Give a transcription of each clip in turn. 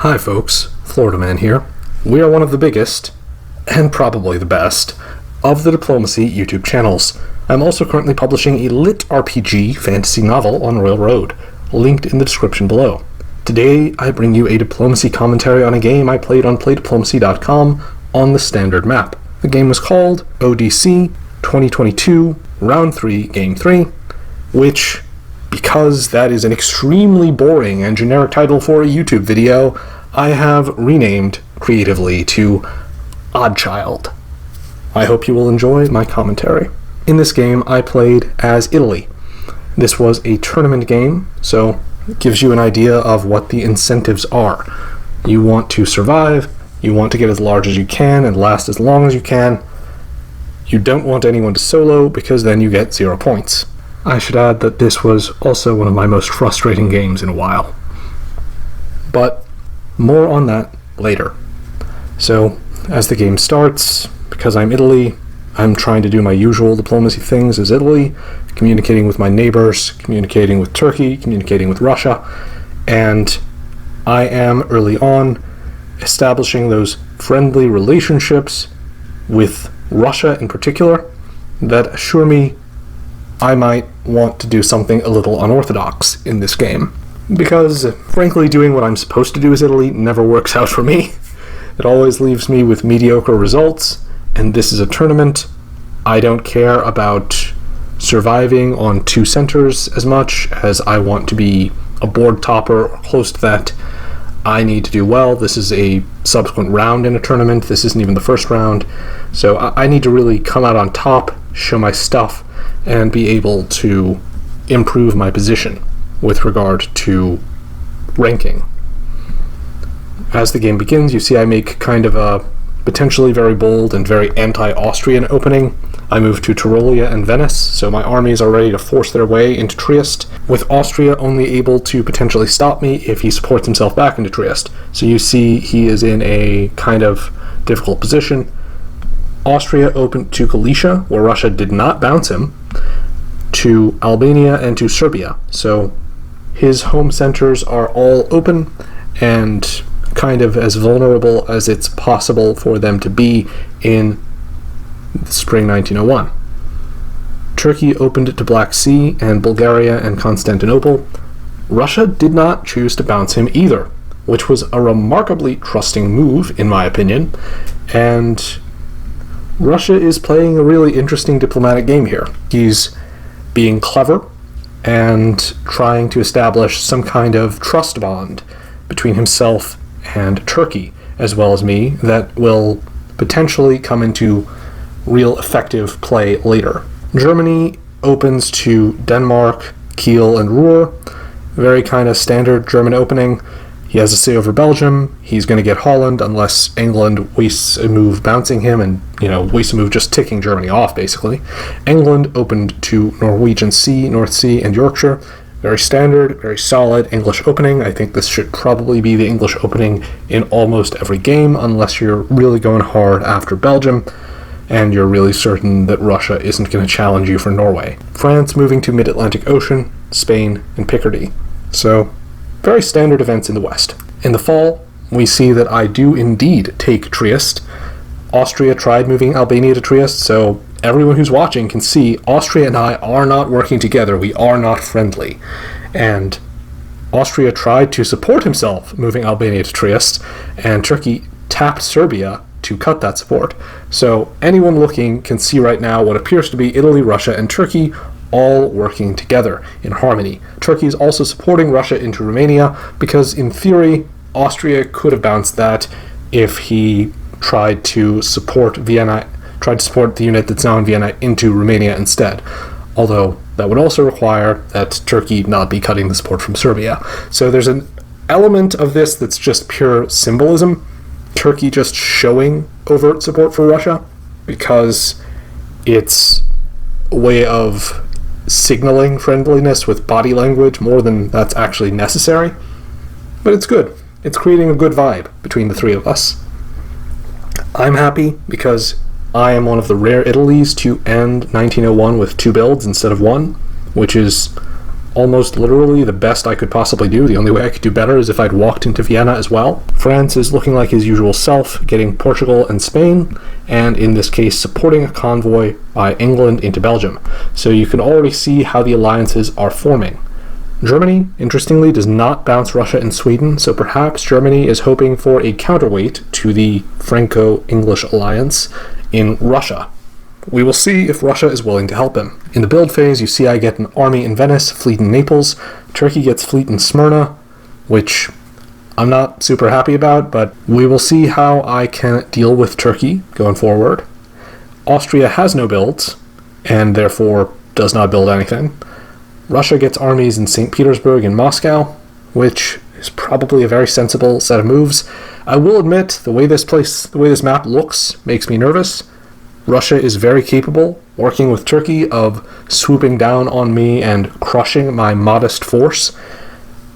Hi folks, Florida Man here. We are one of the biggest, and probably the best, of the diplomacy YouTube channels. I'm also currently publishing a lit RPG fantasy novel on Royal Road, linked in the description below. Today I bring you a diplomacy commentary on a game I played on playdiplomacy.com on the standard map. The game was called ODC 2022 Round 3 Game 3, which, because that is an extremely boring and generic title for a YouTube video, I have renamed creatively to ODdChild. I hope you will enjoy my commentary. In this game, I played as Italy. This was a tournament game, so it gives you an idea of what the incentives are. You want to survive, you want to get as large as you can and last as long as you can. You don't want anyone to solo, because then you get 0 points. I should add that this was also one of my most frustrating games in a while. But more on that later. So, as the game starts, because I'm Italy, I'm trying to do my usual diplomacy things as Italy, communicating with my neighbors, communicating with Turkey, communicating with Russia, and I am early on establishing those friendly relationships with Russia in particular that assure me I might want to do something a little unorthodox in this game. Because, frankly, doing what I'm supposed to do as Italy never works out for me. It always leaves me with mediocre results, and this is a tournament. I don't care about surviving on 2 centers as much as I want to be a board topper or close to that. I need to do well. This is a subsequent round in a tournament. This isn't even the first round. So I need to really come out on top, show my stuff, and be able to improve my position with regard to ranking. As the game begins, you see I make kind of a potentially very bold and very anti-Austrian opening. I move to Tyrolia and Venice, so my armies are ready to force their way into Trieste, with Austria only able to potentially stop me if he supports himself back into Trieste. So you see he is in a kind of difficult position. Austria opened to Galicia, where Russia did not bounce him, to Albania and to Serbia. So his home centers are all open and kind of as vulnerable as it's possible for them to be in spring 1901. Turkey opened to Black Sea and Bulgaria and Constantinople. Russia did not choose to bounce him either, which was a remarkably trusting move, in my opinion, and Russia is playing a really interesting diplomatic game here. He's being clever and trying to establish some kind of trust bond between himself and Turkey, as well as me, that will potentially come into real effective play later. Germany opens to Denmark, Kiel, and Ruhr. Very kind of standard German opening. He has a say over Belgium. He's going to get Holland unless England wastes a move bouncing him and, wastes a move just ticking Germany off, basically. England opened to Norwegian Sea, North Sea, and Yorkshire. Very standard, very solid English opening. I think this should probably be the English opening in almost every game, unless you're really going hard after Belgium and you're really certain that Russia isn't going to challenge you for Norway. France moving to Mid-Atlantic Ocean, Spain, and Picardy. So, very standard events in the West. In the fall, we see that I do indeed take Trieste. Austria tried moving Albania to Trieste, so everyone who's watching can see Austria and I are not working together. We are not friendly. And Austria tried to support himself moving Albania to Trieste, and Turkey tapped Serbia to cut that support. So anyone looking can see right now what appears to be Italy, Russia, and Turkey all working together in harmony. Turkey is also supporting Russia into Romania because, in theory, Austria could have bounced that if he tried to support the unit that's now in Vienna into Romania instead. Although that would also require that Turkey not be cutting the support from Serbia. So there's an element of this that's just pure symbolism. Turkey just showing overt support for Russia because it's a way of signaling friendliness with body language more than that's actually necessary. But it's good. It's creating a good vibe between the three of us. I'm happy because I am one of the rare Italys to end 1901 with 2 builds instead of 1, which is almost literally the best I could possibly do. The only way I could do better is if I'd walked into Vienna as well. France is looking like his usual self, getting Portugal and Spain, and in this case supporting a convoy by England into Belgium. So you can already see how the alliances are forming. Germany, interestingly, does not bounce Russia and Sweden, so perhaps Germany is hoping for a counterweight to the Franco-English alliance in Russia. We will see if Russia is willing to help him. In the build phase, you see I get an army in Venice, fleet in Naples. Turkey gets fleet in Smyrna, which I'm not super happy about, but we will see how I can deal with Turkey going forward. Austria has no builds, and therefore does not build anything. Russia gets armies in St. Petersburg and Moscow, which is probably a very sensible set of moves. I will admit, the way this map looks makes me nervous. Russia is very capable, working with Turkey, of swooping down on me and crushing my modest force,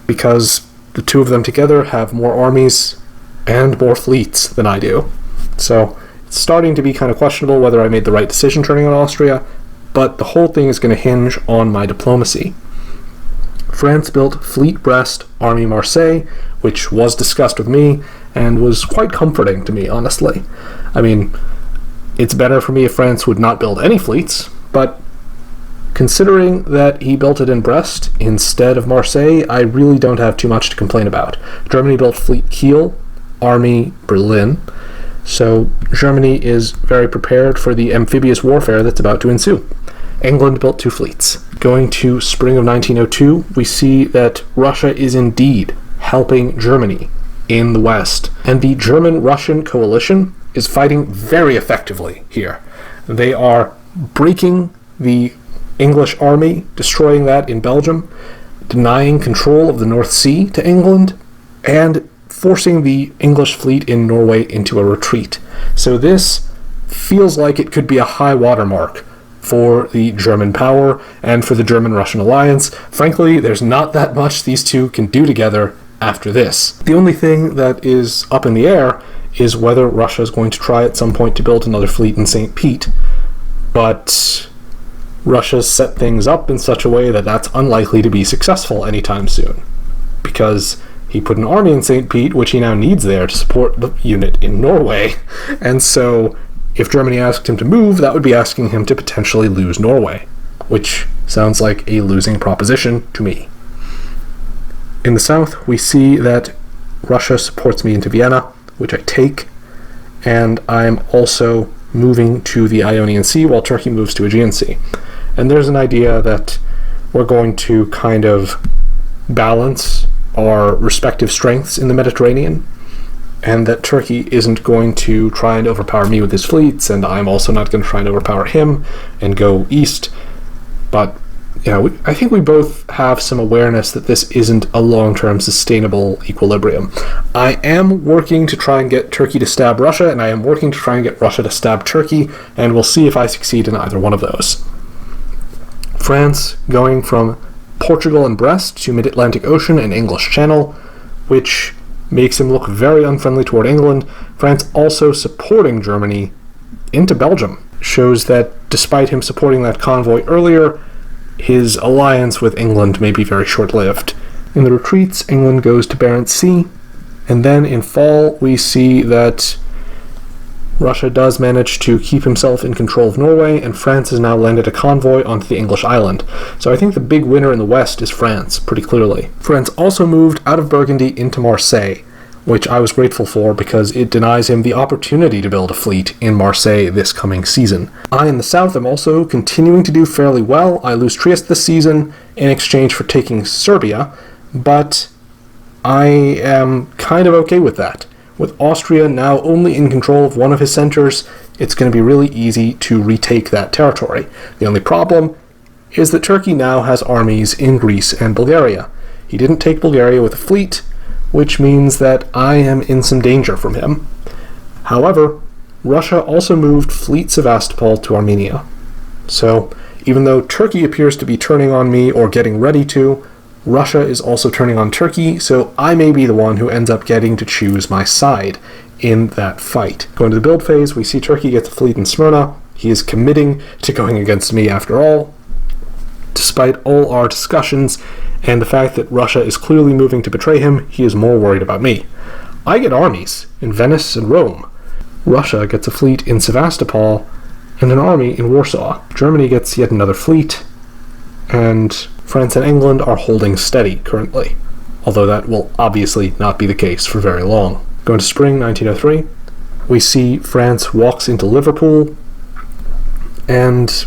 because the two of them together have more armies and more fleets than I do. So it's starting to be kind of questionable whether I made the right decision turning on Austria, but the whole thing is going to hinge on my diplomacy. France built Fleet Brest, Army Marseille, which was discussed with me, and was quite comforting to me, honestly. I mean, it's better for me if France would not build any fleets, but considering that he built it in Brest instead of Marseille, I really don't have too much to complain about. Germany built Fleet Kiel, Army Berlin, so Germany is very prepared for the amphibious warfare that's about to ensue. England built 2 fleets. Going to spring of 1902, we see that Russia is indeed helping Germany in the West, and the German-Russian coalition is fighting very effectively here. They are breaking the English army, destroying that in Belgium, denying control of the North Sea to England, and forcing the English fleet in Norway into a retreat. So this feels like it could be a high watermark for the German power and for the German-Russian alliance. Frankly, there's not that much these two can do together after this. The only thing that is up in the air is whether Russia is going to try at some point to build another fleet in St. Pete. But Russia's set things up in such a way that that's unlikely to be successful anytime soon, because he put an army in St. Pete, which he now needs there to support the unit in Norway, and so if Germany asked him to move, that would be asking him to potentially lose Norway, which sounds like a losing proposition to me. In the south, we see that Russia supports me into Vienna, which I take, and I'm also moving to the Ionian Sea while Turkey moves to Aegean Sea. And there's an idea that we're going to kind of balance our respective strengths in the Mediterranean, and that Turkey isn't going to try and overpower me with his fleets, and I'm also not going to try and overpower him and go east. But, I think we both have some awareness that this isn't a long-term sustainable equilibrium. I am working to try and get Turkey to stab Russia, and I am working to try and get Russia to stab Turkey, and we'll see if I succeed in either one of those. France going from Portugal and Brest to mid-Atlantic Ocean and English Channel, which makes him look very unfriendly toward England. France also supporting Germany into Belgium shows that despite him supporting that convoy earlier, his alliance with England may be very short-lived. In the retreats, England goes to Barents Sea, and then in fall we see that Russia does manage to keep himself in control of Norway, and France has now landed a convoy onto the English island. So I think the big winner in the west is France, pretty clearly. France also moved out of Burgundy into Marseille, which I was grateful for because it denies him the opportunity to build a fleet in Marseille this coming season. I, in the south, am also continuing to do fairly well. I lose Trieste this season in exchange for taking Serbia, but I am kind of okay with that. With Austria now only in control of one of his centers, it's going to be really easy to retake that territory. The only problem is that Turkey now has armies in Greece and Bulgaria. He didn't take Bulgaria with a fleet, which means that I am in some danger from him. However, Russia also moved Fleet Sevastopol to Armenia. So, even though Turkey appears to be turning on me or getting ready to, Russia is also turning on Turkey, so I may be the one who ends up getting to choose my side in that fight. Going to the build phase, we see Turkey gets a fleet in Smyrna. He is committing to going against me after all. Despite all our discussions and the fact that Russia is clearly moving to betray him, he is more worried about me. I get armies in Venice and Rome. Russia gets a fleet in Sevastopol and an army in Warsaw. Germany gets yet another fleet, and France and England are holding steady currently, although that will obviously not be the case for very long. Going to spring 1903, we see France walks into Liverpool, and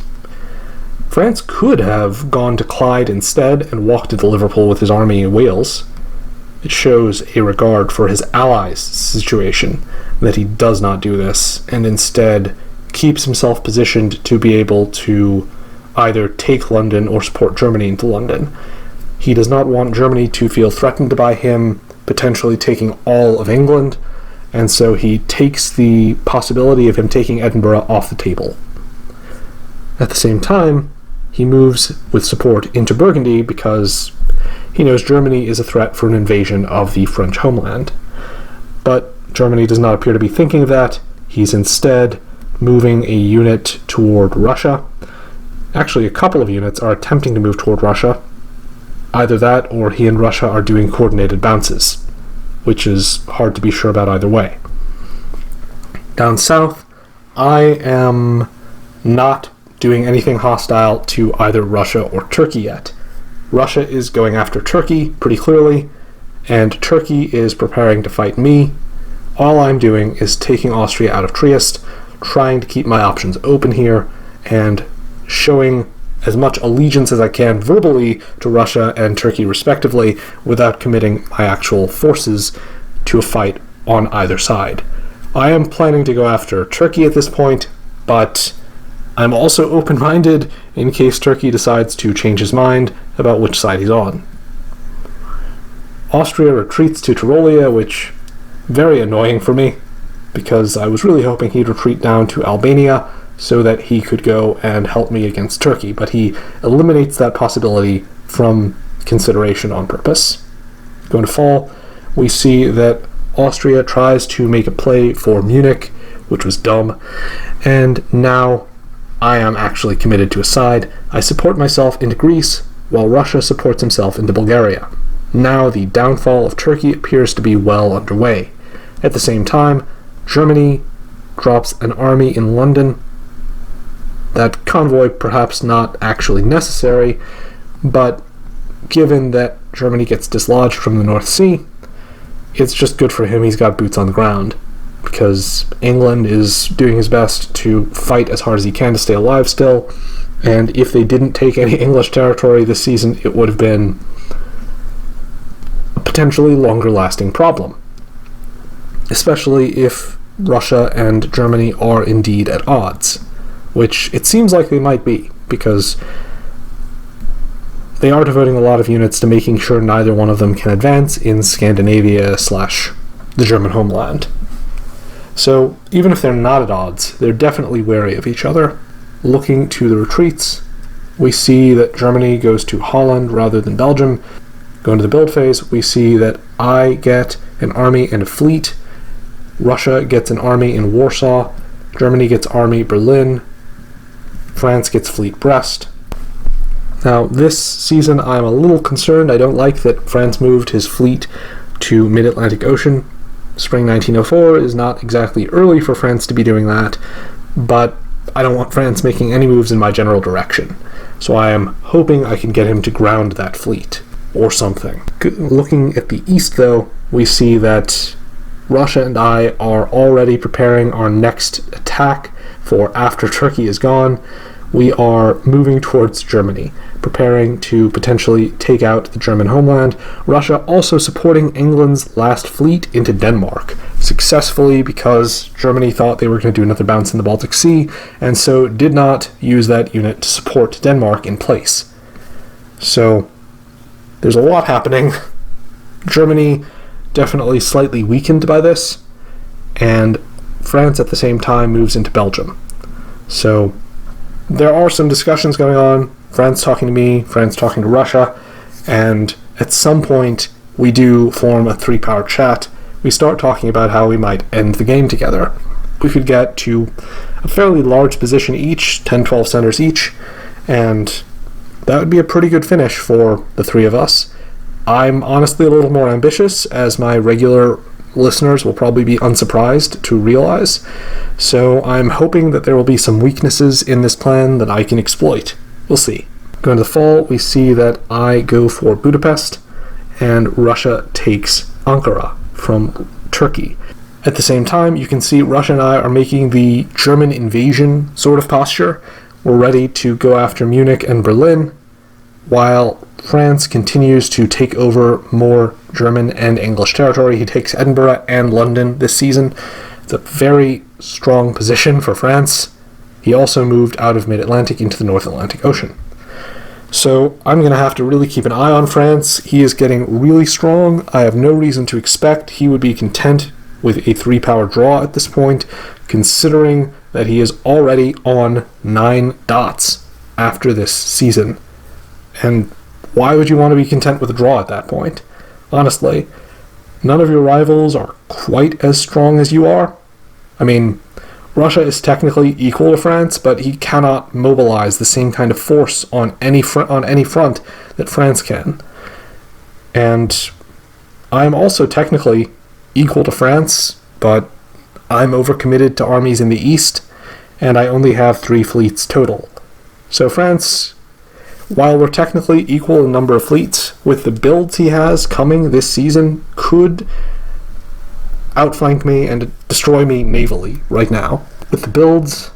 France could have gone to Clyde instead and walked into Liverpool with his army in Wales. It shows a regard for his allies' situation that he does not do this, and instead keeps himself positioned to be able to either take London or support Germany into London. He does not want Germany to feel threatened by him potentially taking all of England, and so he takes the possibility of him taking Edinburgh off the table. At the same time, he moves with support into Burgundy because he knows Germany is a threat for an invasion of the French homeland. But Germany does not appear to be thinking of that. He's instead moving a unit toward Russia. Actually, a couple of units are attempting to move toward Russia. Either that, or he and Russia are doing coordinated bounces, which is hard to be sure about either way. Down south, I am not doing anything hostile to either Russia or Turkey yet. Russia is going after Turkey pretty clearly, and Turkey is preparing to fight me. All I'm doing is taking Austria out of Trieste, trying to keep my options open here, and showing as much allegiance as I can verbally to Russia and Turkey respectively without committing my actual forces to a fight on either side. I am planning to go after Turkey at this point, but I'm also open-minded in case Turkey decides to change his mind about which side he's on. Austria retreats to Tyrolia, which very annoying for me, because I was really hoping he'd retreat down to Albania so that he could go and help me against Turkey, but he eliminates that possibility from consideration on purpose. Going to fall, we see that Austria tries to make a play for Munich, which was dumb, and now I am actually committed to a side. I support myself into Greece, while Russia supports himself into Bulgaria. Now the downfall of Turkey appears to be well underway. At the same time, Germany drops an army in London. That convoy perhaps not actually necessary, but given that Germany gets dislodged from the North Sea, it's just good for him he's got boots on the ground, because England is doing his best to fight as hard as he can to stay alive still, and if they didn't take any English territory this season, it would have been a potentially longer-lasting problem, especially if Russia and Germany are indeed at odds, which it seems like they might be, because they are devoting a lot of units to making sure neither one of them can advance in Scandinavia / the German homeland. So even if they're not at odds, they're definitely wary of each other. Looking to the retreats, we see that Germany goes to Holland rather than Belgium. Going to the build phase, we see that I get an army and a fleet. Russia gets an army in Warsaw. Germany gets army Berlin. France gets fleet Brest. Now, this season I'm a little concerned. I don't like that France moved his fleet to mid-Atlantic Ocean. Spring 1904 is not exactly early for France to be doing that, but I don't want France making any moves in my general direction. So I am hoping I can get him to ground that fleet, or something. Looking at the east, though, we see that Russia and I are already preparing our next attack for after Turkey is gone. We are moving towards Germany, preparing to potentially take out the German homeland. Russia also supporting England's last fleet into Denmark, successfully, because Germany thought they were going to do another bounce in the Baltic Sea, and so did not use that unit to support Denmark in place. So there's a lot happening. Germany definitely slightly weakened by this, and France at the same time moves into Belgium. So there are some discussions going on, France talking to me, France talking to Russia, and at some point we do form a 3-power chat. We start talking about how we might end the game together. We could get to a fairly large position each, 10-12 centers each, and that would be a pretty good finish for the three of us. I'm honestly a little more ambitious, as my regular listeners will probably be unsurprised to realize, so I'm hoping that there will be some weaknesses in this plan that I can exploit. We'll see. Going to the fall, we see that I go for Budapest, and Russia takes Ankara from Turkey. At the same time, you can see Russia and I are making the German invasion sort of posture. We're ready to go after Munich and Berlin, while France continues to take over more German and English territory. He takes Edinburgh and London this season. It's a very strong position for France. He also moved out of mid-Atlantic into the North Atlantic Ocean. So I'm going to have to really keep an eye on France. He is getting really strong. I have no reason to expect he would be content with a 3-power draw at this point, considering that he is already on 9 dots after this season. And why would you want to be content with a draw at that point? Honestly, none of your rivals are quite as strong as you are. I mean, Russia is technically equal to France, but he cannot mobilize the same kind of force on any front that France can. And I'm also technically equal to France, but I'm overcommitted to armies in the east, and I only have 3 fleets total. So France, while we're technically equal in number of fleets, with the builds he has coming this season, could outflank me and destroy me navally right now. With the builds,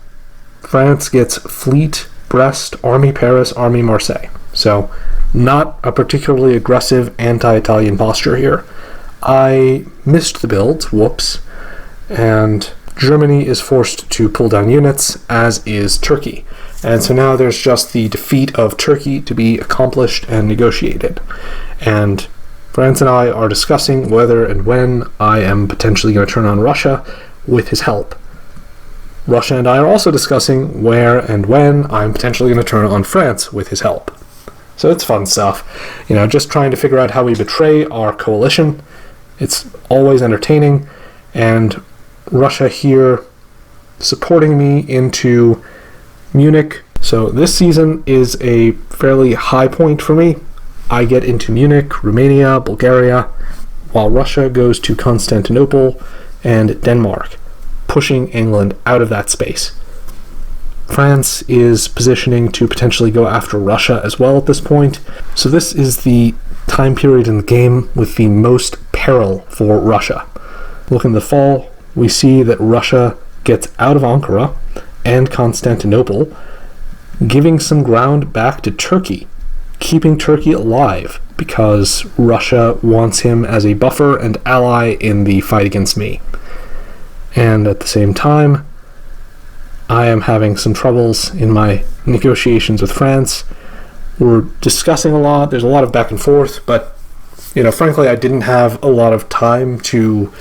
France gets Fleet, Brest, Army Paris, Army Marseille. So, not a particularly aggressive anti-Italian posture here. I missed the builds, whoops, and Germany is forced to pull down units, as is Turkey. And so now there's just the defeat of Turkey to be accomplished and negotiated. And France and I are discussing whether and when I am potentially going to turn on Russia with his help. Russia and I are also discussing where and when I'm potentially going to turn on France with his help. So it's fun stuff. Just trying to figure out how we betray our coalition. It's always entertaining. And Russia here supporting me into Munich. So this season is a fairly high point for me. I get into Munich, Romania, Bulgaria, while Russia goes to Constantinople and Denmark, pushing England out of that space. France is positioning to potentially go after Russia as well at this point. So this is the time period in the game with the most peril for Russia. Look in the fall, we see that Russia gets out of Ankara and Constantinople, giving some ground back to Turkey, keeping Turkey alive because Russia wants him as a buffer and ally in the fight against me. And at the same time, I am having some troubles in my negotiations with France. We're discussing a lot, there's a lot of back and forth, but frankly I didn't have a lot of time to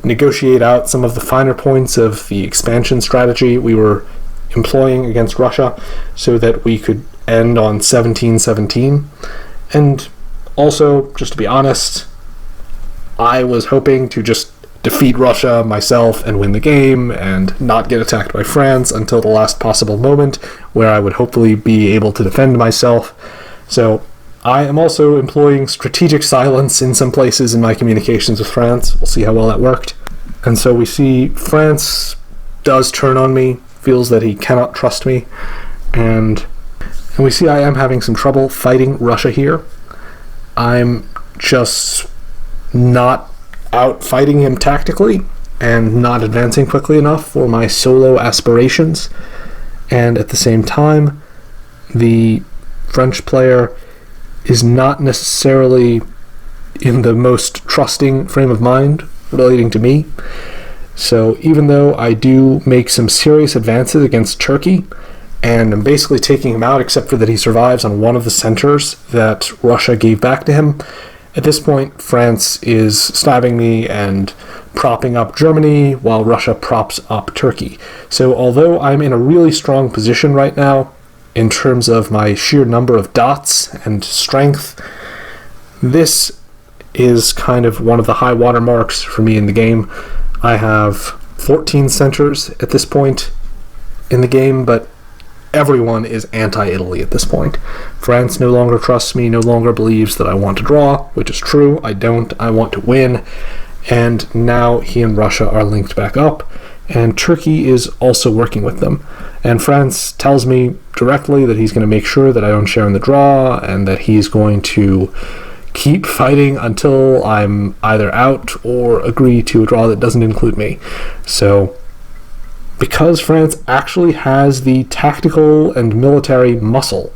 negotiate out some of the finer points of the expansion strategy we were employing against Russia so that we could end on 17-17. And also, just to be honest, I was hoping to just defeat Russia myself and win the game and not get attacked by France until the last possible moment where I would hopefully be able to defend myself. So I am also employing strategic silence in some places in my communications with France. We'll see how well that worked. And so we see France does turn on me, feels that he cannot trust me, and we see I am having some trouble fighting Russia here. I'm just not out fighting him tactically and not advancing quickly enough for my solo aspirations. And at the same time, the French player is not necessarily in the most trusting frame of mind relating to me. So even though I do make some serious advances against Turkey, and I'm basically taking him out except for that he survives on one of the centers that Russia gave back to him, at this point France is stabbing me and propping up Germany while Russia props up Turkey. So although I'm in a really strong position right now in terms of my sheer number of dots and strength, this is kind of one of the high water marks for me in the game. I have 14 centers at this point in the game, but everyone is anti-Italy at this point. France no longer trusts me, no longer believes that I want to draw, which is true. I don't. I want to win. And now he and Russia are linked back up, and Turkey is also working with them. And France tells me directly that he's going to make sure that I don't share in the draw, and that he's going to keep fighting until I'm either out or agree to a draw that doesn't include me. So, because France actually has the tactical and military muscle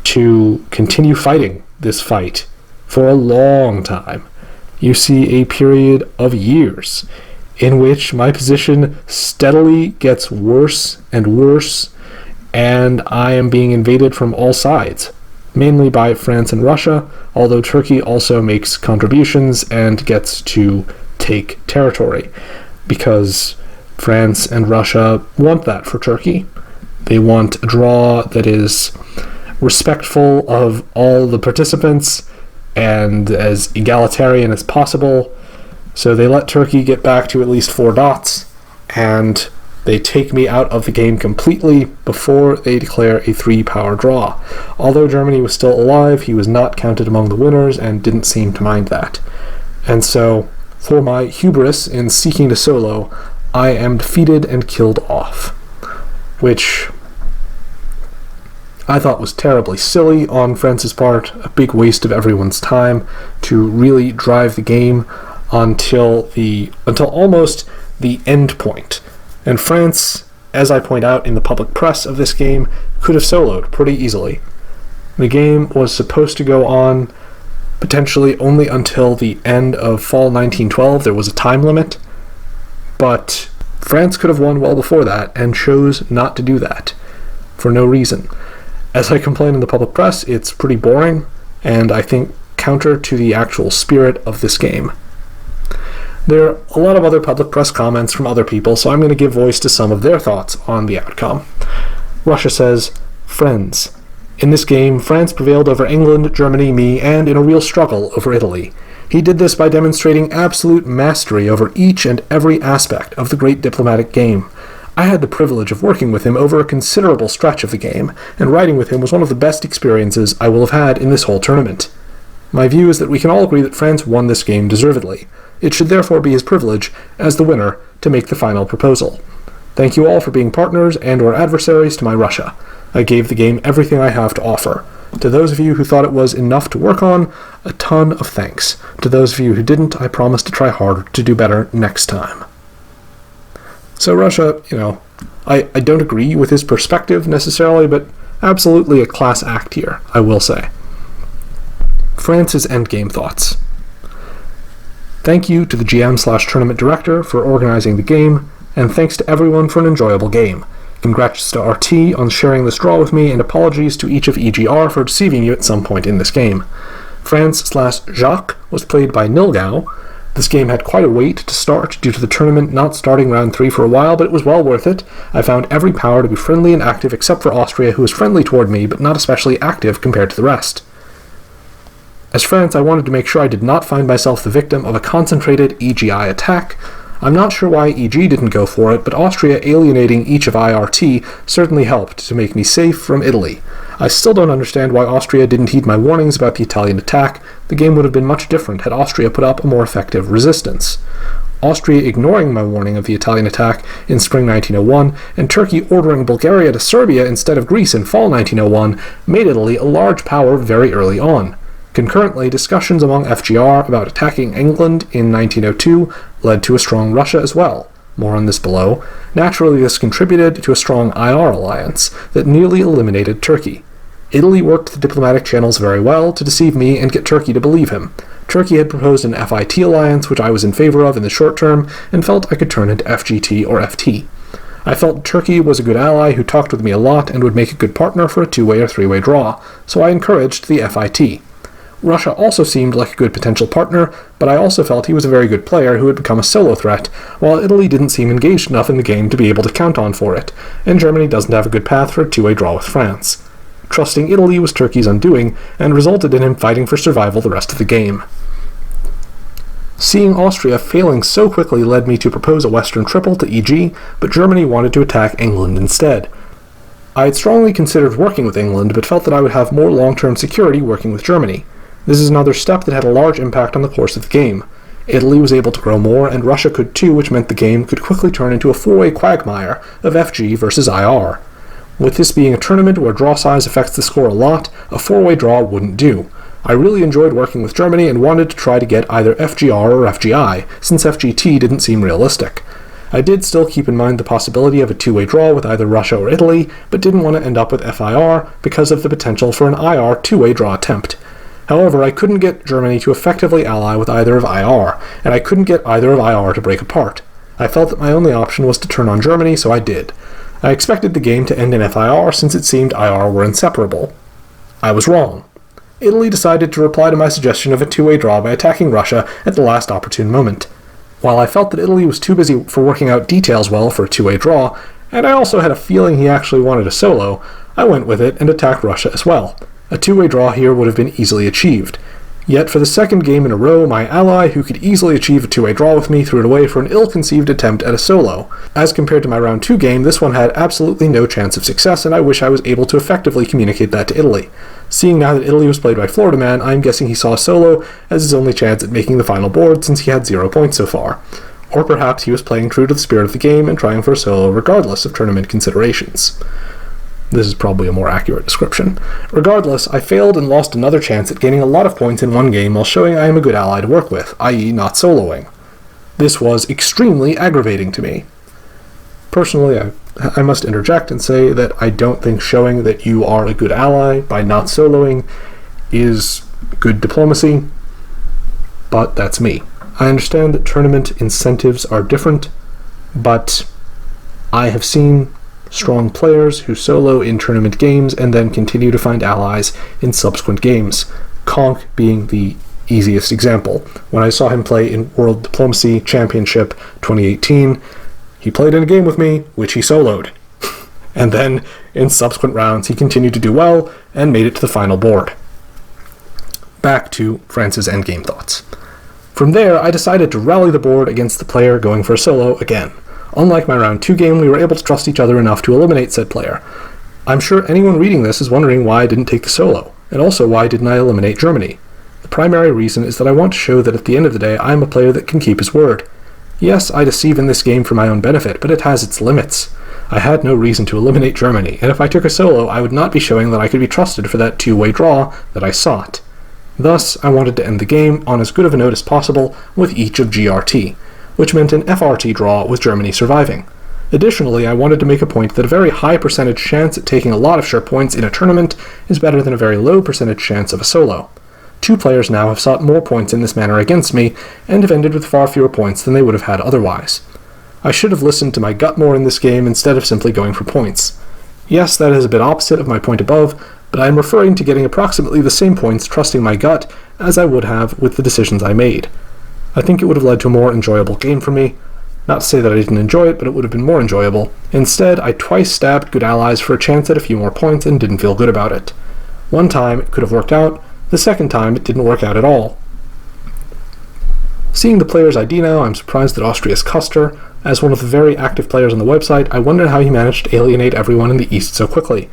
to continue fighting this fight for a long time, you see a period of years in which my position steadily gets worse and worse, and I am being invaded from all sides, mainly by France and Russia, although Turkey also makes contributions and gets to take territory, because France and Russia want that for Turkey. They want a draw that is respectful of all the participants and as egalitarian as possible. So they let Turkey get back to at least 4 dots, and they take me out of the game completely before they declare a 3-power draw. Although Germany was still alive, he was not counted among the winners and didn't seem to mind that. And so, for my hubris in seeking to solo, I am defeated and killed off, which I thought was terribly silly on France's part, a big waste of everyone's time to really drive the game until almost the end point. And France, as I point out in the public press of this game, could have soloed pretty easily. The game was supposed to go on potentially only until the end of fall 1912. There was a time limit, but France could have won well before that and chose not to do that for no reason. As I complain in the public press, it's pretty boring, and I think counter to the actual spirit of this game. There are a lot of other public press comments from other people, so I'm going to give voice to some of their thoughts on the outcome. Russia says, "Friends. In this game, France prevailed over England, Germany, me, and in a real struggle over Italy. He did this by demonstrating absolute mastery over each and every aspect of the great diplomatic game. I had the privilege of working with him over a considerable stretch of the game, and writing with him was one of the best experiences I will have had in this whole tournament. My view is that we can all agree that France won this game deservedly. It should therefore be his privilege, as the winner, to make the final proposal. Thank you all for being partners and/or adversaries to my Russia. I gave the game everything I have to offer. To those of you who thought it was enough to work on, a ton of thanks. To those of you who didn't, I promise to try harder to do better next time." So Russia, I don't agree with his perspective necessarily, but absolutely a class act here, I will say. France's endgame thoughts. Thank you to the GM/tournament director for organizing the game, and thanks to everyone for an enjoyable game. Congrats to RT on sharing this draw with me, and apologies to each of EGR for deceiving you at some point in this game. France/Jacques was played by Nilgau. This game had quite a wait to start due to the tournament not starting round 3 for a while, but it was well worth it. I found every power to be friendly and active except for Austria, who was friendly toward me, but not especially active compared to the rest. As France, I wanted to make sure I did not find myself the victim of a concentrated EGI attack. I'm not sure why EG didn't go for it, but Austria alienating each of IRT certainly helped to make me safe from Italy. I still don't understand why Austria didn't heed my warnings about the Italian attack. The game would have been much different had Austria put up a more effective resistance. Austria ignoring my warning of the Italian attack in spring 1901, and Turkey ordering Bulgaria to Serbia instead of Greece in fall 1901, made Italy a large power very early on. Concurrently, discussions among FGR about attacking England in 1902 led to a strong Russia as well. More on this below. Naturally, this contributed to a strong IR alliance that nearly eliminated Turkey. Italy worked the diplomatic channels very well to deceive me and get Turkey to believe him. Turkey had proposed an FIT alliance, which I was in favor of in the short term, and felt I could turn into FGT or FT. I felt Turkey was a good ally who talked with me a lot and would make a good partner for a 2-way or 3-way draw, so I encouraged the FIT. Russia also seemed like a good potential partner, but I also felt he was a very good player who had become a solo threat, while Italy didn't seem engaged enough in the game to be able to count on for it, and Germany doesn't have a good path for a 2-way draw with France. Trusting Italy was Turkey's undoing, and resulted in him fighting for survival the rest of the game. Seeing Austria failing so quickly led me to propose a Western triple to EG, but Germany wanted to attack England instead. I had strongly considered working with England, but felt that I would have more long-term security working with Germany. This is another step that had a large impact on the course of the game. Italy was able to grow more, and Russia could too, which meant the game could quickly turn into a four-way quagmire of FG versus IR. With this being a tournament where draw size affects the score a lot, a four-way draw wouldn't do. I really enjoyed working with Germany and wanted to try to get either FGR or FGI, since FGT didn't seem realistic. I did still keep in mind the possibility of a two-way draw with either Russia or Italy, but didn't want to end up with FIR because of the potential for an IR two-way draw attempt. However, I couldn't get Germany to effectively ally with either of IR, and I couldn't get either of IR to break apart. I felt that my only option was to turn on Germany, so I did. I expected the game to end in FIR since it seemed IR were inseparable. I was wrong. Italy decided to reply to my suggestion of a two-way draw by attacking Russia at the last opportune moment. While I felt that Italy was too busy for working out details well for a two-way draw, and I also had a feeling he actually wanted a solo, I went with it and attacked Russia as well. A two-way draw here would have been easily achieved. Yet for the second game in a row, my ally, who could easily achieve a two-way draw with me, threw it away for an ill-conceived attempt at a solo. As compared to my round 2 game, this one had absolutely no chance of success, and I wish I was able to effectively communicate that to Italy. Seeing now that Italy was played by Florida Man, I'm guessing he saw a solo as his only chance at making the final board since he had 0 points so far. Or perhaps he was playing true to the spirit of the game and trying for a solo regardless of tournament considerations. This is probably a more accurate description. Regardless, I failed and lost another chance at gaining a lot of points in one game while showing I am a good ally to work with, i.e. not soloing. This was extremely aggravating to me. Personally, I must interject and say that I don't think showing that you are a good ally by not soloing is good diplomacy, but that's me. I understand that tournament incentives are different, but I have seen strong players who solo in tournament games and then continue to find allies in subsequent games, Conk being the easiest example. When I saw him play in World Diplomacy Championship 2018, he played in a game with me, which he soloed. And then, in subsequent rounds, he continued to do well and made it to the final board. Back to France's endgame thoughts. From there, I decided to rally the board against the player going for a solo again. Unlike my round 2 game, we were able to trust each other enough to eliminate said player. I'm sure anyone reading this is wondering why I didn't take the solo, and also why didn't I eliminate Germany. The primary reason is that I want to show that at the end of the day, I am a player that can keep his word. Yes, I deceive in this game for my own benefit, but it has its limits. I had no reason to eliminate Germany, and if I took a solo, I would not be showing that I could be trusted for that two-way draw that I sought. Thus, I wanted to end the game on as good of a note as possible with each of GRT, which meant an FRT draw with Germany surviving. Additionally, I wanted to make a point that a very high percentage chance at taking a lot of sure points in a tournament is better than a very low percentage chance of a solo. 2 players now have sought more points in this manner against me, and have ended with far fewer points than they would have had otherwise. I should have listened to my gut more in this game instead of simply going for points. Yes, that is a bit opposite of my point above, but I am referring to getting approximately the same points trusting my gut as I would have with the decisions I made. I think it would have led to a more enjoyable game for me. Not to say that I didn't enjoy it, but it would have been more enjoyable. Instead, I twice stabbed good allies for a chance at a few more points and didn't feel good about it. One time, it could have worked out. The second time, it didn't work out at all. Seeing the player's ID now, I'm surprised that Austria's Custer. As one of the very active players on the website, I wondered how he managed to alienate everyone in the East so quickly.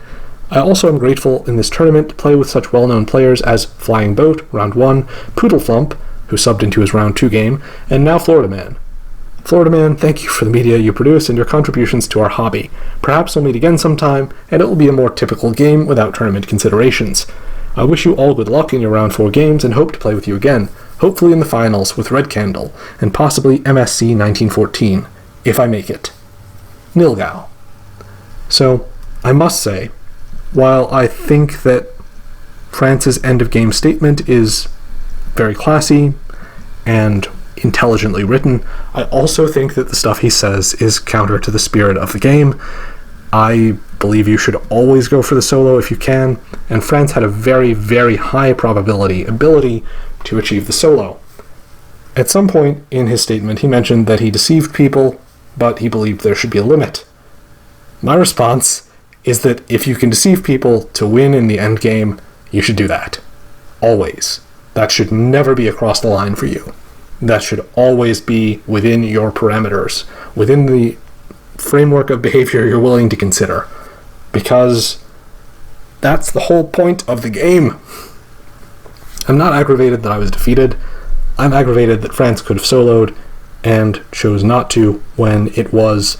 I also am grateful in this tournament to play with such well-known players as Flying Boat, round 1, Poodleflump, who subbed into his round 2 game, and now Florida Man. Florida Man, thank you for the media you produce and your contributions to our hobby. Perhaps we'll meet again sometime, and it will be a more typical game without tournament considerations. I wish you all good luck in your round 4 games and hope to play with you again, hopefully in the finals with Red Candle, and possibly MSC 1914, if I make it. Nilgau. So, I must say, while I think that France's end-of-game statement is very classy and intelligently written, I also think that the stuff he says is counter to the spirit of the game. I believe you should always go for the solo if you can, and France had a very, very high ability to achieve the solo. At some point in his statement, he mentioned that he deceived people, but he believed there should be a limit. My response is that if you can deceive people to win in the end game, you should do that. Always. That should never be across the line for you. That should always be within your parameters, within the framework of behavior you're willing to consider. because that's the whole point of the game. I'm not aggravated that I was defeated. I'm aggravated that France could have soloed and chose not to when it was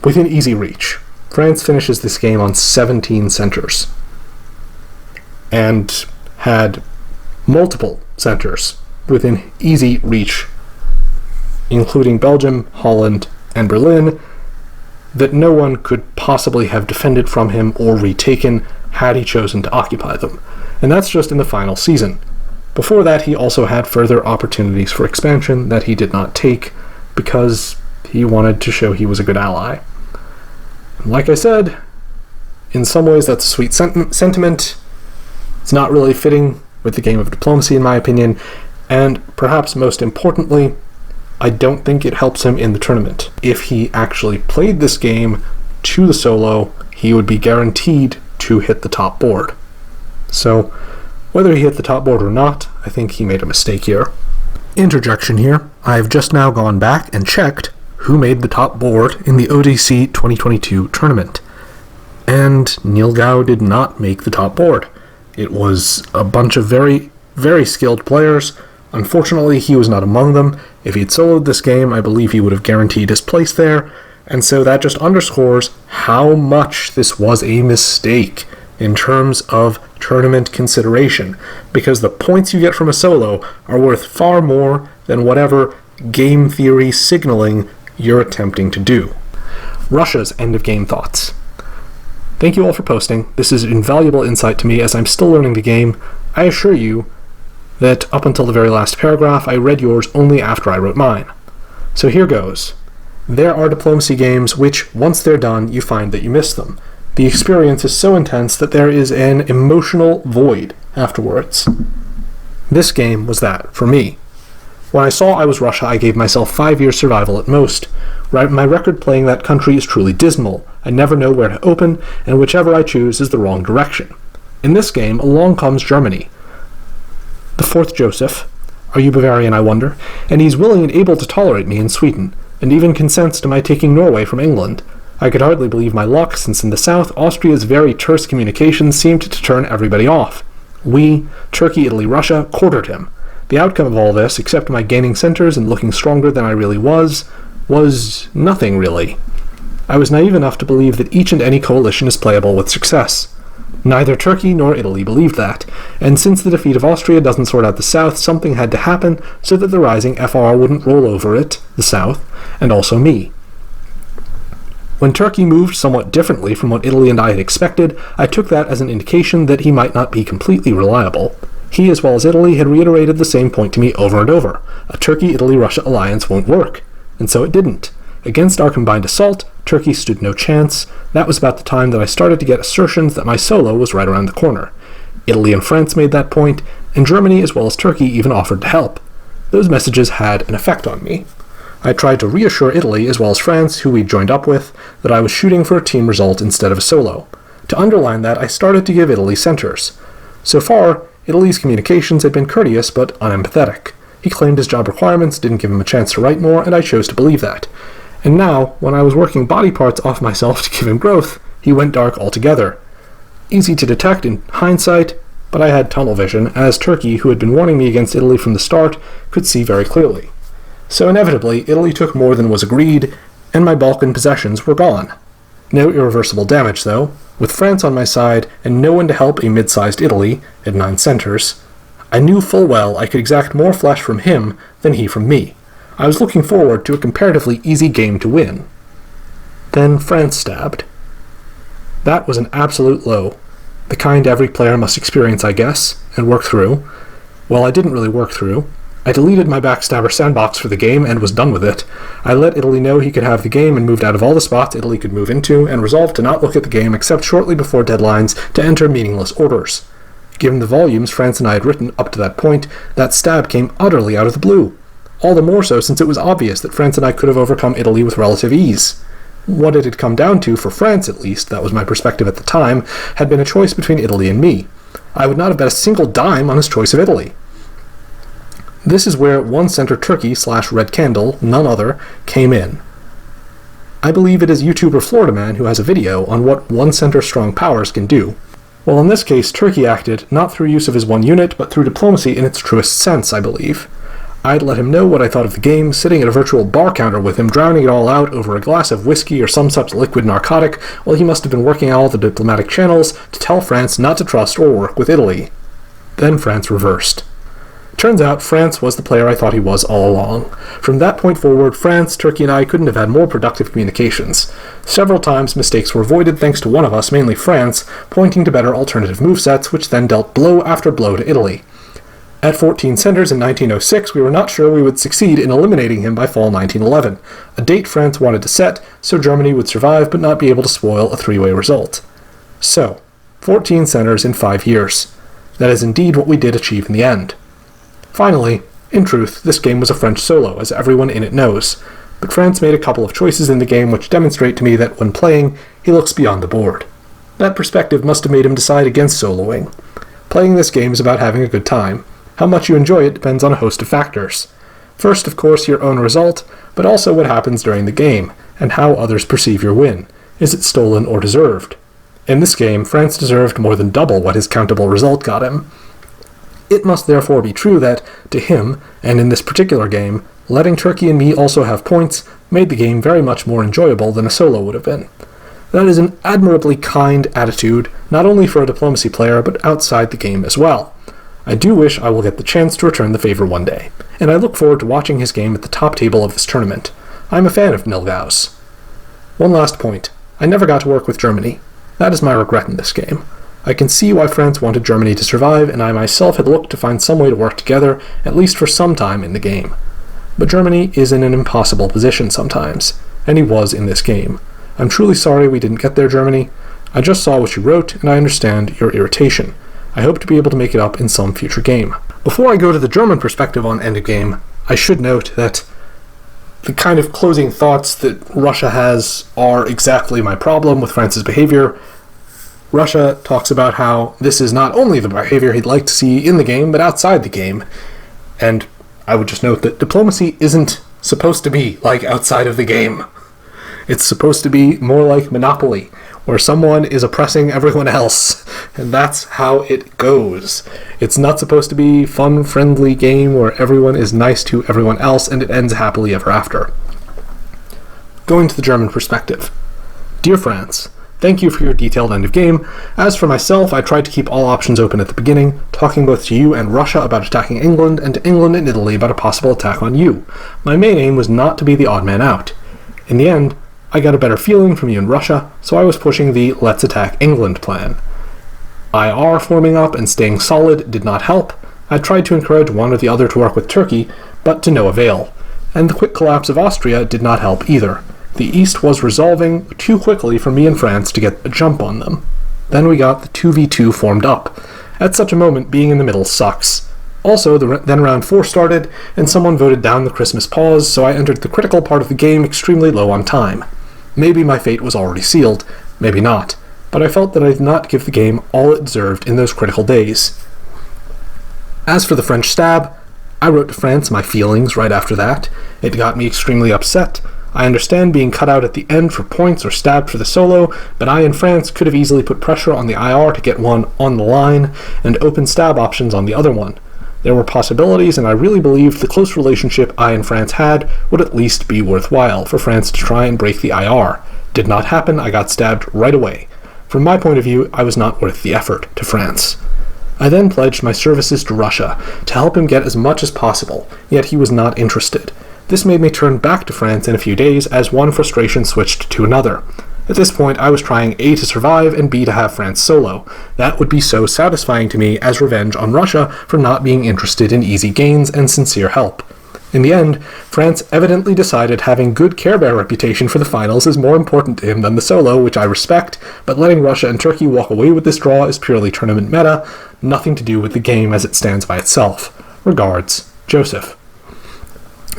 within easy reach. France finishes this game on 17 centers and had multiple centers within easy reach, including Belgium, Holland, and Berlin, that no one could possibly have defended from him or retaken had he chosen to occupy them. And that's just in the final season. Before that, he also had further opportunities for expansion that he did not take because he wanted to show he was a good ally. Like I said, in some ways that's a sweet sentiment. It's not really fitting with the game of diplomacy, in my opinion, and perhaps most importantly, I don't think it helps him in the tournament. If he actually played this game to the solo, he would be guaranteed to hit the top board. So, whether he hit the top board or not, I think he made a mistake here. Interjection here, I've just now gone back and checked who made the top board in the ODC 2022 tournament. And Neil Gao did not make the top board. It was a bunch of very, very skilled players. Unfortunately, he was not among them. If he'd soloed this game, I believe he would have guaranteed his place there, and so that just underscores how much this was a mistake in terms of tournament consideration, because the points you get from a solo are worth far more than whatever game theory signaling you're attempting to do. Russia's end-of-game thoughts. Thank you all for posting. This is invaluable insight to me as I'm still learning the game. I assure you that up until the very last paragraph, I read yours only after I wrote mine. So here goes. There are diplomacy games which, once they're done, you find that you miss them. The experience is so intense that there is an emotional void afterwards. This game was that, for me. When I saw I was Russia, I gave myself 5 years survival at most. My record playing that country is truly dismal. I never know where to open, and whichever I choose is the wrong direction. In this game, along comes Germany. The fourth Joseph. Are you Bavarian, I wonder? And he's willing and able to tolerate me in Sweden, and even consents to my taking Norway from England. I could hardly believe my luck, since in the south, Austria's very terse communications seemed to turn everybody off. We, Turkey, Italy, Russia, quartered him. The outcome of all this, except my gaining centers and looking stronger than I really was nothing really. I was naive enough to believe that each and any coalition is playable with success. Neither Turkey nor Italy believed that, and since the defeat of Austria doesn't sort out the South, something had to happen so that the rising FR wouldn't roll over it, the South, and also me. When Turkey moved somewhat differently from what Italy and I had expected, I took that as an indication that he might not be completely reliable. He, as well as Italy, had reiterated the same point to me over and over. A Turkey-Italy-Russia alliance won't work. And so it didn't. Against our combined assault, Turkey stood no chance. That was about the time that I started to get assertions that my solo was right around the corner. Italy and France made that point, and Germany as well as Turkey even offered to help. Those messages had an effect on me. I tried to reassure Italy as well as France, who we'd joined up with, that I was shooting for a team result instead of a solo. To underline that, I started to give Italy centers. So far, Italy's communications had been courteous but unempathetic. He claimed his job requirements didn't give him a chance to write more, and I chose to believe that. And now, when I was working body parts off myself to give him growth, he went dark altogether. Easy to detect in hindsight, but I had tunnel vision, as Turkey, who had been warning me against Italy from the start, could see very clearly. So inevitably, Italy took more than was agreed, and my Balkan possessions were gone. No irreversible damage, though. With France on my side, and no one to help a mid-sized Italy, at 9 centers, I knew full well I could exact more flesh from him than he from me. I was looking forward to a comparatively easy game to win. Then France stabbed. That was an absolute low. The kind every player must experience, I guess, and work through. Well, I didn't really work through. I deleted my backstabber sandbox for the game and was done with it. I let Italy know he could have the game and moved out of all the spots Italy could move into, and resolved to not look at the game except shortly before deadlines to enter meaningless orders. Given the volumes France and I had written up to that point, that stab came utterly out of the blue. All the more so since it was obvious that France and I could have overcome Italy with relative ease. What it had come down to, for France at least, that was my perspective at the time, had been a choice between Italy and me. I would not have bet a single dime on his choice of Italy. This is where one center Turkey / Red Candle, none other, came in. I believe it is YouTuber Florida Man who has a video on what one center strong powers can do. Well, in this case, Turkey acted not through use of his one unit, but through diplomacy in its truest sense, I believe. I'd let him know what I thought of the game, sitting at a virtual bar counter with him, drowning it all out over a glass of whiskey or some such liquid narcotic, while he must have been working all the diplomatic channels to tell France not to trust or work with Italy. Then France reversed. Turns out France was the player I thought he was all along. From that point forward, France, Turkey, and I couldn't have had more productive communications. Several times mistakes were avoided thanks to one of us, mainly France, pointing to better alternative movesets, which then dealt blow after blow to Italy. At 14 centers in 1906, we were not sure we would succeed in eliminating him by fall 1911, a date France wanted to set so Germany would survive but not be able to spoil a three-way result. So, 14 centers in 5 years. That is indeed what we did achieve in the end. Finally, in truth, this game was a French solo, as everyone in it knows, but France made a couple of choices in the game which demonstrate to me that when playing, he looks beyond the board. That perspective must have made him decide against soloing. Playing this game is about having a good time. How much you enjoy it depends on a host of factors. First, of course, your own result, but also what happens during the game, and how others perceive your win. Is it stolen or deserved? In this game, France deserved more than double what his countable result got him. It must therefore be true that, to him, and in this particular game, letting Turkey and me also have points made the game very much more enjoyable than a solo would have been. That is an admirably kind attitude, not only for a diplomacy player, but outside the game as well. I do wish I will get the chance to return the favor one day, and I look forward to watching his game at the top table of this tournament. I'm a fan of Nilgaus. One last point. I never got to work with Germany. That is my regret in this game. I can see why France wanted Germany to survive, and I myself had looked to find some way to work together, at least for some time in the game. But Germany is in an impossible position sometimes, and he was in this game. I'm truly sorry we didn't get there, Germany. I just saw what you wrote, and I understand your irritation. I hope to be able to make it up in some future game. Before I go to the German perspective on endgame, I should note that the kind of closing thoughts that Russia has are exactly my problem with France's behavior. Russia talks about how this is not only the behavior he'd like to see in the game, but outside the game. And I would just note that diplomacy isn't supposed to be like outside of the game. It's supposed to be more like Monopoly, where someone is oppressing everyone else, and that's how it goes. It's not supposed to be a fun, friendly game where everyone is nice to everyone else and it ends happily ever after. Going to the German perspective. Dear France, thank you for your detailed end of game. As for myself, I tried to keep all options open at the beginning, talking both to you and Russia about attacking England, and to England and Italy about a possible attack on you. My main aim was not to be the odd man out. In the end, I got a better feeling from you in Russia, so I was pushing the let's attack England plan. IR forming up and staying solid did not help. I tried to encourage one or the other to work with Turkey, but to no avail. And the quick collapse of Austria did not help either. The East was resolving too quickly for me and France to get a jump on them. Then we got the 2v2 formed up. At such a moment, being in the middle sucks. Also, then round 4 started, and someone voted down the Christmas pause, so I entered the critical part of the game extremely low on time. Maybe my fate was already sealed, maybe not, but I felt that I did not give the game all it deserved in those critical days. As for the French stab, I wrote to France my feelings right after that. It got me extremely upset. I understand being cut out at the end for points or stabbed for the solo, but I and France could have easily put pressure on the IR to get one on the line, and open stab options on the other one. There were possibilities, and I really believed the close relationship I and France had would at least be worthwhile for France to try and break the IR. Did not happen, I got stabbed right away. From my point of view, I was not worth the effort to France. I then pledged my services to Russia to help him get as much as possible, yet he was not interested. This made me turn back to France in a few days as one frustration switched to another. At this point, I was trying A to survive and B to have France solo. That would be so satisfying to me as revenge on Russia for not being interested in easy gains and sincere help. In the end, France evidently decided having good Care Bear reputation for the finals is more important to him than the solo, which I respect, but letting Russia and Turkey walk away with this draw is purely tournament meta, nothing to do with the game as it stands by itself. Regards, Joseph.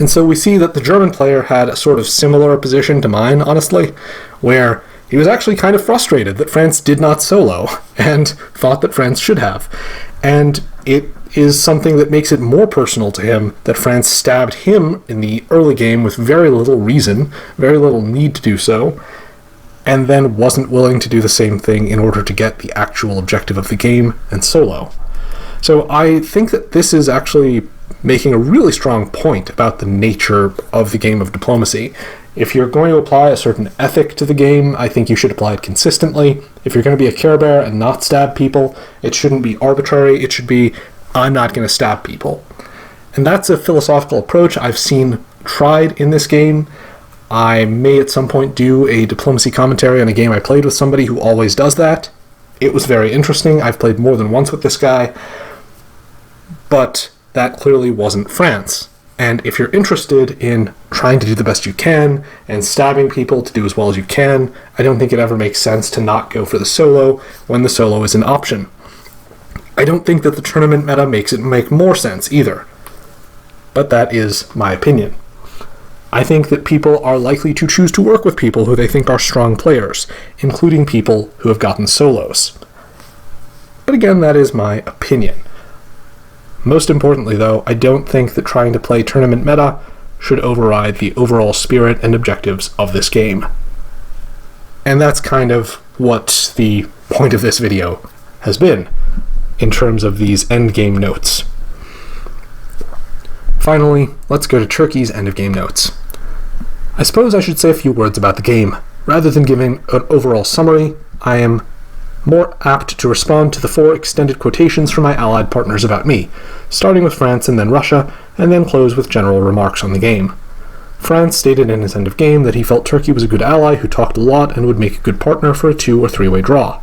And so we see that the German player had a sort of similar position to mine, honestly, where he was actually kind of frustrated that France did not solo, and thought that France should have. And it is something that makes it more personal to him that France stabbed him in the early game with very little reason, very little need to do so, and then wasn't willing to do the same thing in order to get the actual objective of the game and solo. So I think that this is actually making a really strong point about the nature of the game of diplomacy. If you're going to apply a certain ethic to the game, I think you should apply it consistently. If you're going to be a Care Bear and not stab people, it shouldn't be arbitrary. It should be, I'm not going to stab people. And that's a philosophical approach I've seen tried in this game. I may at some point do a diplomacy commentary on a game I played with somebody who always does that. It was very interesting. I've played more than once with this guy. But that clearly wasn't France. And if you're interested in trying to do the best you can and stabbing people to do as well as you can, I don't think it ever makes sense to not go for the solo when the solo is an option. I don't think that the tournament meta makes it make more sense either. But that is my opinion. I think that people are likely to choose to work with people who they think are strong players, including people who have gotten solos. But again, that is my opinion. Most importantly, though, I don't think that trying to play tournament meta should override the overall spirit and objectives of this game. And that's kind of what the point of this video has been, in terms of these endgame notes. Finally, let's go to Turkey's end-of-game notes. I suppose I should say a few words about the game. Rather than giving an overall summary, I am more apt to respond to the 4 extended quotations from my allied partners about me, starting with France and then Russia, and then close with general remarks on the game. France stated in his end of game that he felt Turkey was a good ally who talked a lot and would make a good partner for a 2- or 3-way draw.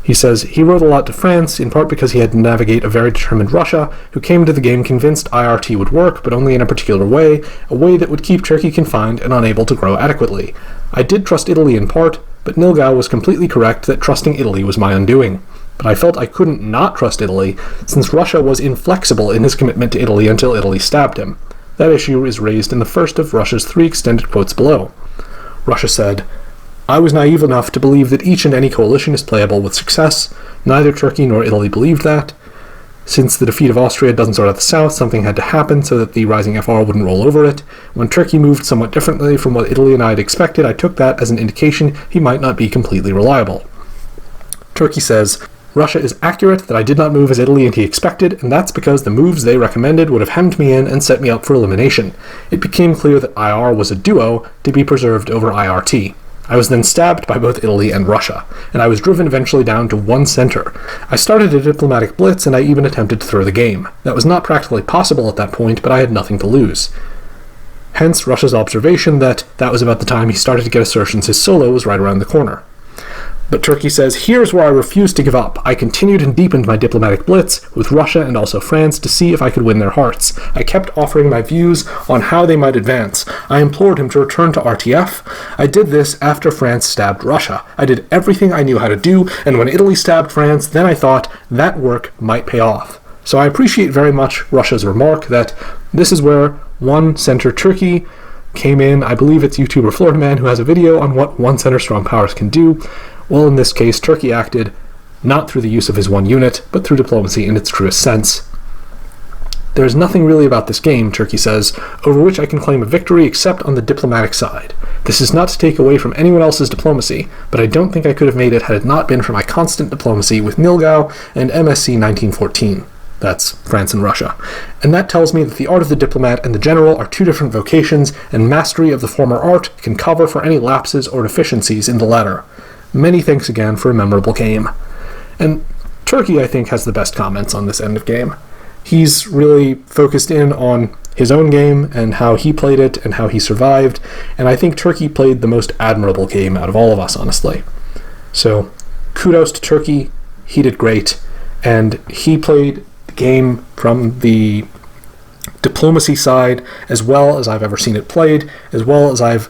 He says he wrote a lot to France, in part because he had to navigate a very determined Russia, who came to the game convinced IRT would work, but only in a particular way, a way that would keep Turkey confined and unable to grow adequately. I did trust Italy in part, but Nilgau was completely correct that trusting Italy was my undoing. But I felt I couldn't not trust Italy, since Russia was inflexible in his commitment to Italy until Italy stabbed him. That issue is raised in the first of Russia's 3 extended quotes below. Russia said, I was naive enough to believe that each and any coalition is playable with success. Neither Turkey nor Italy believed that. Since the defeat of Austria doesn't sort out the south, something had to happen so that the rising FR wouldn't roll over it. When Turkey moved somewhat differently from what Italy and I had expected, I took that as an indication he might not be completely reliable. Turkey says, Russia is accurate that I did not move as Italy and he expected, and that's because the moves they recommended would have hemmed me in and set me up for elimination. It became clear that IR was a duo to be preserved over IRT. I was then stabbed by both Italy and Russia, and I was driven eventually down to 1 center. I started a diplomatic blitz, and I even attempted to throw the game. That was not practically possible at that point, but I had nothing to lose. Hence Russia's observation that was about the time he started to get assertions his solo was right around the corner. But Turkey says, here's where I refused to give up. I continued and deepened my diplomatic blitz with Russia and also France to see if I could win their hearts. I kept offering my views on how they might advance. I implored him to return to RTF. I did this after France stabbed Russia. I did everything I knew how to do, and when Italy stabbed France, then I thought that work might pay off. So I appreciate very much Russia's remark that this is where 1 center Turkey came in. I believe it's YouTuber Florida Man who has a video on what 1 center strong powers can do. Well, in this case, Turkey acted not through the use of his 1 unit, but through diplomacy in its truest sense. There is nothing really about this game, Turkey says, over which I can claim a victory except on the diplomatic side. This is not to take away from anyone else's diplomacy, but I don't think I could have made it had it not been for my constant diplomacy with Nilgau and MSC 1914. That's France and Russia. And that tells me that the art of the diplomat and the general are 2 different vocations, and mastery of the former art can cover for any lapses or deficiencies in the latter. Many thanks again for a memorable game. And Turkey, I think, has the best comments on this end of game. He's really focused in on his own game and how he played it and how he survived, and I think Turkey played the most admirable game out of all of us, honestly. So, kudos to Turkey. He did great, and he played the game from the diplomacy side as well as I've ever seen it played, as well as I've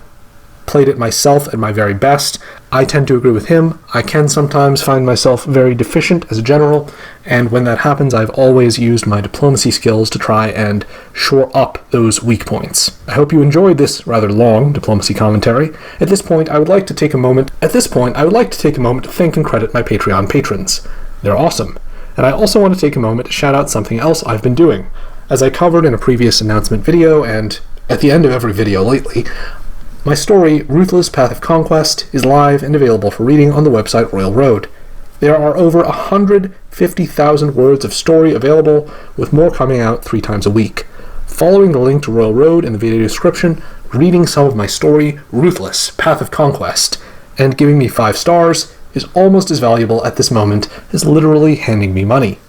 played it myself at my very best. I tend to agree with him. I can sometimes find myself very deficient as a general, and when that happens, I've always used my diplomacy skills to try and shore up those weak points. I hope you enjoyed this rather long diplomacy commentary. At this point, I would like to take a moment to thank and credit my Patreon patrons. They're awesome. And I also want to take a moment to shout out something else I've been doing. As I covered in a previous announcement video, and at the end of every video lately, my story, Ruthless Path of Conquest, is live and available for reading on the website Royal Road. There are over 150,000 words of story available, with more coming out 3 times a week. Following the link to Royal Road in the video description, reading some of my story, Ruthless Path of Conquest, and giving me 5 stars is almost as valuable at this moment as literally handing me money.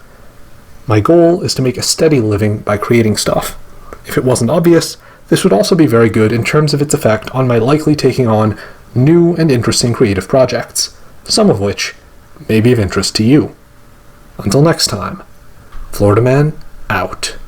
My goal is to make a steady living by creating stuff. If it wasn't obvious, this would also be very good in terms of its effect on my likely taking on new and interesting creative projects, some of which may be of interest to you. Until next time, Florida Man, out.